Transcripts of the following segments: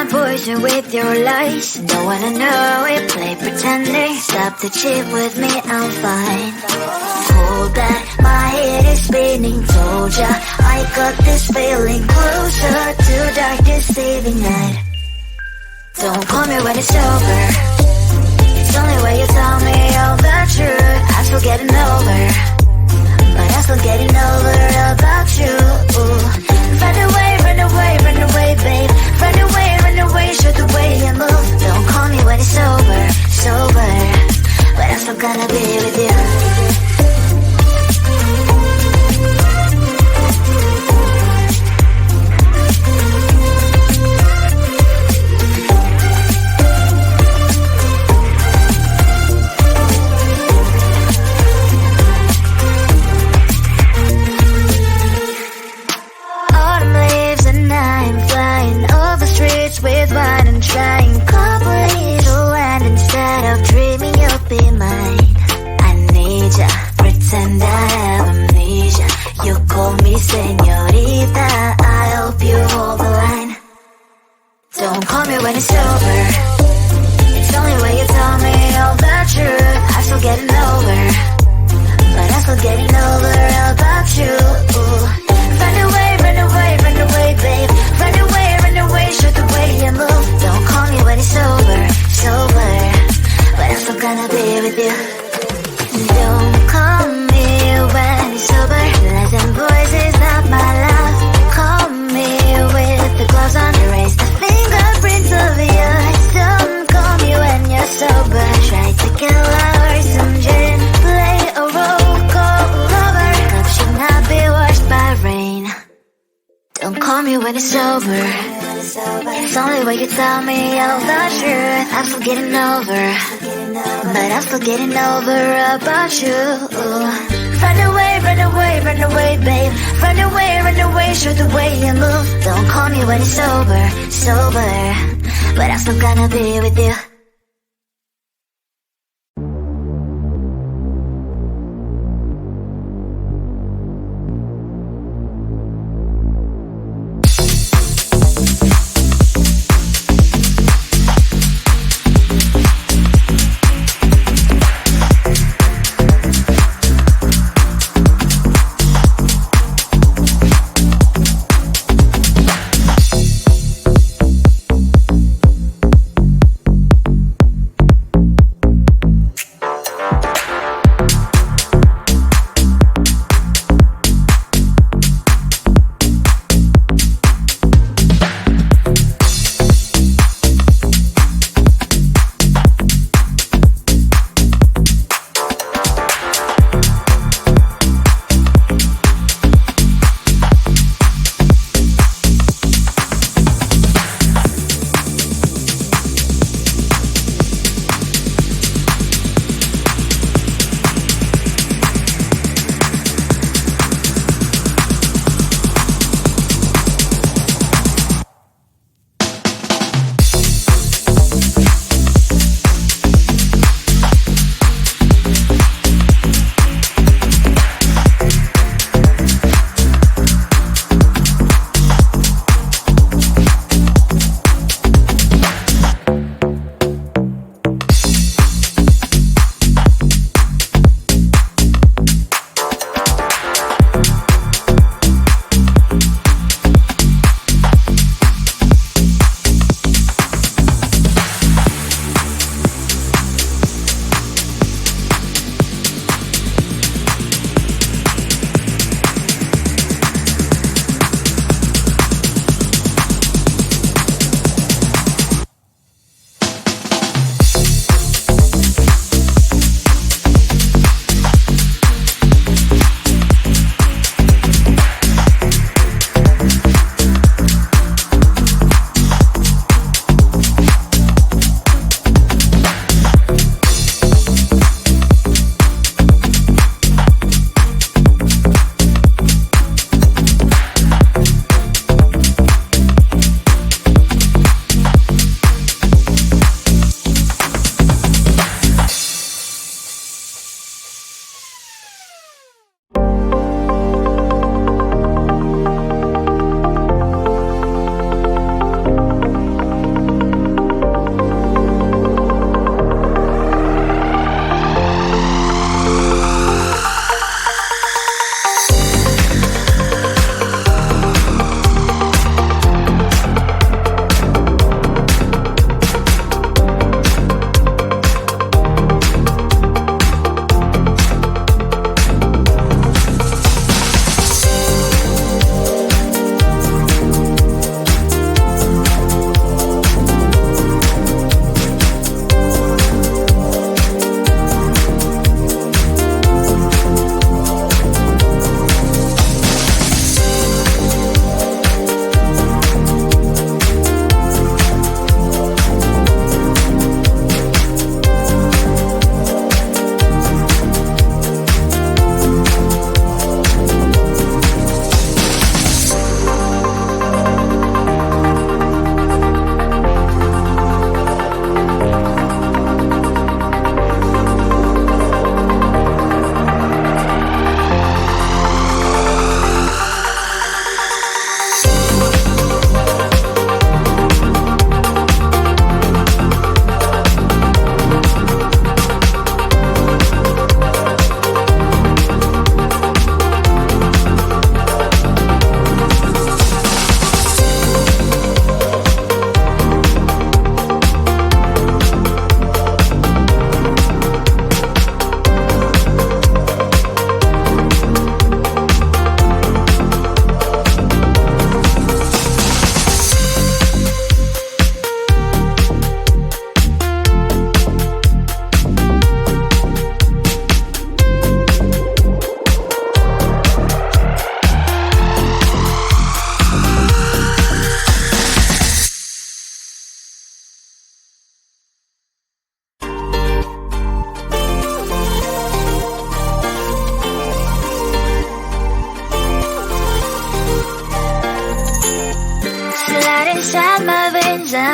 my poison with your lies. Don't wanna know it, play pretending. Stop the cheat with me, I'm fine. Hold back, my head is spinning. Told ya, I got this feeling. Closer to dark deceiving night. Don't call me when it's over. It's only when you tell me all the truth. I'm still getting over, but I'm still getting over about you. Run away, run away, run away, babe. Run away, show the way you move. Don't call me when it's over, sober, but I'm still gonna be with you. With wine and trying coffee to land instead of dreaming you'll be mine. I need ya, pretend I have amnesia. You call me señorita, I hope you hold the line. Don't call me when it's over. It's only when you tell me all the truth. I'm still getting over, but I'm still getting over about you. Run away, run away, run away, babe. Run away, show the way you move. Don't call me when it's over, sober, but I'm still gonna be with you. Don't call me when it's over. Listen, boys, is not my love. Call me with the gloves on. Erase the fingerprints of yours. Don't call me when you're sober. Try to kill our some gin. Play a role, call lover. Cup should not be washed by rain. Don't call me when it's over. It's only when you tell me all the truth. I'm still getting over, but I'm still getting over about you. Run away, run away, run away, babe. Run away, show the way you move. Don't call me when it's over, sober, but I'm still gonna be with you.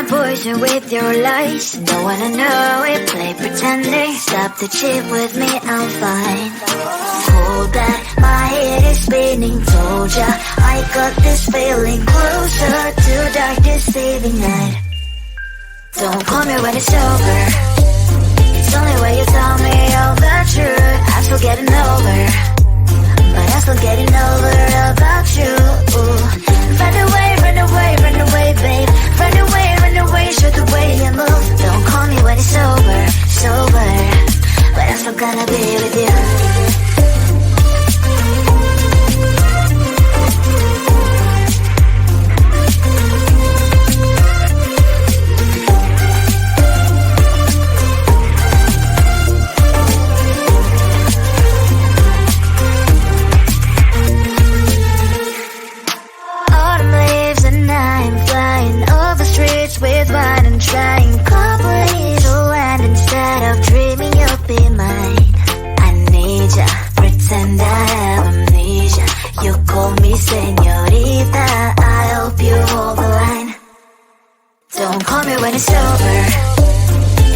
poison with your lies. Don't wanna know it, play pretending. Stop the cheat with me, I'm fine. Hold that, my head is spinning. Told ya, I got this feeling. Closer to dark deceiving night. Don't call me when it's over. It's only when you tell me all the truth. I'm still getting over, but I'm still getting over about you. Run away, run away, run away, babe. Run away, show the way you move. Don't call me when it's over, sober, but I'm still gonna be with you. With wine and trying complete land instead of dreaming you'll be mine. I need ya, pretend I have amnesia. You call me señorita, I hope you hold the line. Don't call me when it's over.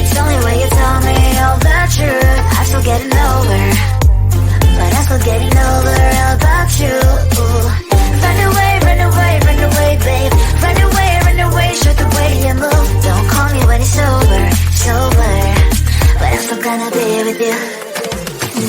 It's only when you tell me all the truth. I'm still getting over, but I'm still getting over about you. Run away, run away, run away, babe. Run away, show the way you move. Don't call me when it's over, sober, but I'm still gonna be with you.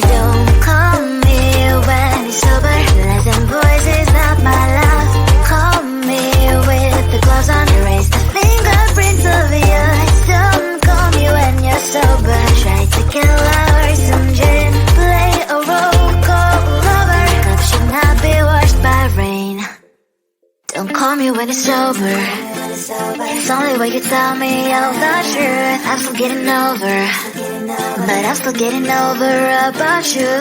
Don't call me when it's sober. Listen, boys, is not my love. Call me with the gloves on. Erase the fingerprints of yours. Don't call me when you're sober. Try to kill hours, some gin. Play a role, call lover. Cup should not be washed by rain. Don't call me when it's over. It's only when you tell me all the truth. I'm still getting over, but I'm still getting over about you.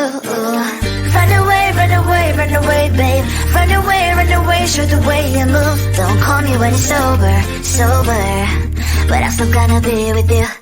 Run away, run away, run away, babe. Run away, show the way you move. Don't call me when it's over, sober, but I'm still gonna be with you.